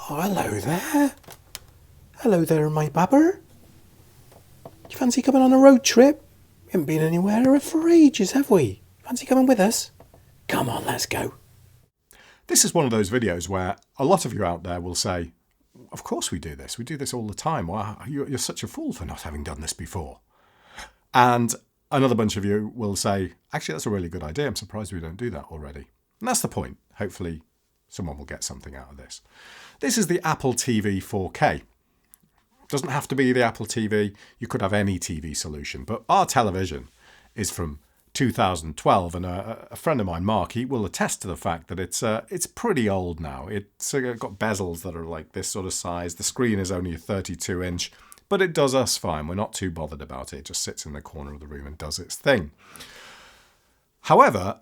Oh, hello there. Hello there, my bubber. You fancy coming on a road trip? We haven't been anywhere for ages, have we? Fancy coming with us? Come on, let's go. This is one of those videos where a lot of you out there will say, of course we do this. We do this all the time. Wow, you're such a fool for not having done this before. And another bunch of you will say, actually, that's a really good idea. I'm surprised we don't do that already. And that's the point. Hopefully someone will get something out of this. This is the Apple TV 4K. Doesn't have to be the Apple TV. You could have any TV solution. But our television is from 2012, and a friend of mine, Mark, he will attest to the fact that it's pretty old now. It's got bezels that are like this sort of size. The screen is only a 32-inch, but it does us fine. We're not too bothered about it. It just sits in the corner of the room and does its thing. However,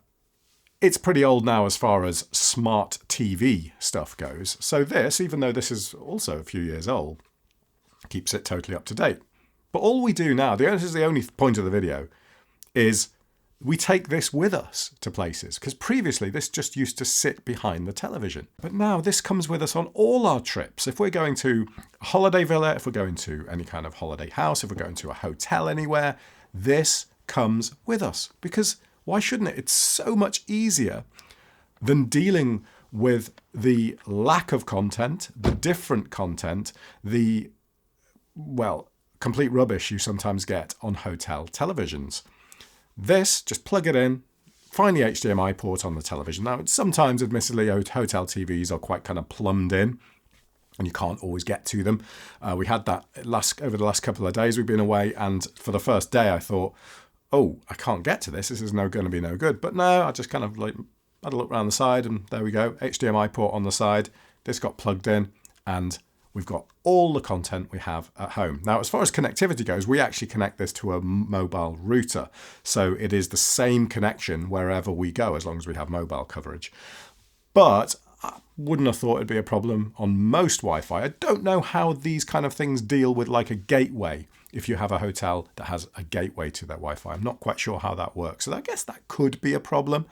it's pretty old now as far as smart TV stuff goes. So this, even though this is also a few years old, keeps it totally up to date. But all we do now, this is the only point of the video, is we take this with us to places, because previously this just used to sit behind the television. But now this comes with us on all our trips. If we're going to a holiday villa, if we're going to any kind of holiday house, if we're going to a hotel anywhere, this comes with us. Because why shouldn't it? It's so much easier than dealing with the lack of content, the different content, the, well, complete rubbish you sometimes get on hotel televisions. This, just plug it in, find the HDMI port on the television. Now, sometimes, admittedly, hotel TVs are quite kind of plumbed in, and you can't always get to them. We had that over the last couple of days we've been away, and for the first day I thought, oh, I can't get to this. This is going to be no good. But no, I just kind of had a look around the side, and there we go. HDMI port on the side. This got plugged in, and we've got all the content we have at home. Now, as far as connectivity goes, we actually connect this to a mobile router. So it is the same connection wherever we go, as long as we have mobile coverage. But I wouldn't have thought it'd be a problem on most Wi-Fi. I don't know how these kind of things deal with like a gateway. If you have a hotel that has a gateway to their Wi-Fi, I'm not quite sure how that works. So I guess that could be a problem.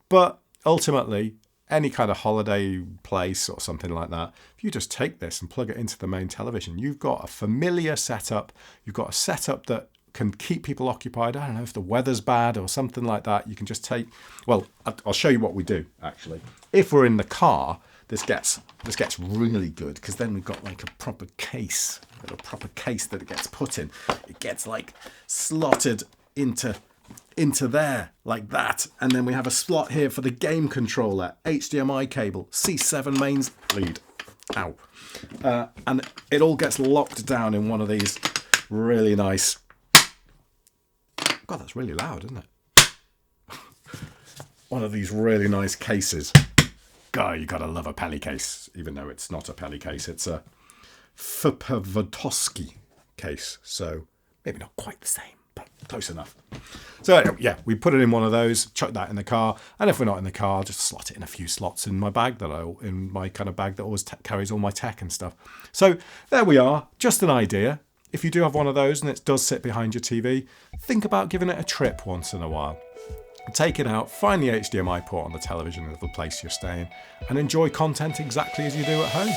But ultimately, any kind of holiday place or something like that, if you just take this and plug it into the main television, you've got a familiar setup. You've got a setup that can keep people occupied. I don't know, if the weather's bad or something like that, you can just take, well, I'll show you what we do, actually. If we're in the car, this gets really good, because then we've got like a proper case, a proper case that it gets put in. It gets like slotted into there like that, and then we have a slot here for the game controller, HDMI cable, C7 mains lead, and it all gets locked down in one of these really nice, God, that's really loud, isn't it? One of these really nice cases. God, you gotta love a Peli case, even though it's not a Peli case, it's a Fpavotowski case, so maybe not quite the same, but close enough. So yeah, we put it in one of those, chuck that in the car, and if we're not in the car, just slot it in a few slots in my bag in my kind of bag that always carries all my tech and stuff. So there we are, just an idea. If you do have one of those and it does sit behind your TV, think about giving it a trip once in a while. Take it out, find the HDMI port on the television of the place you're staying, and enjoy content exactly as you do at home.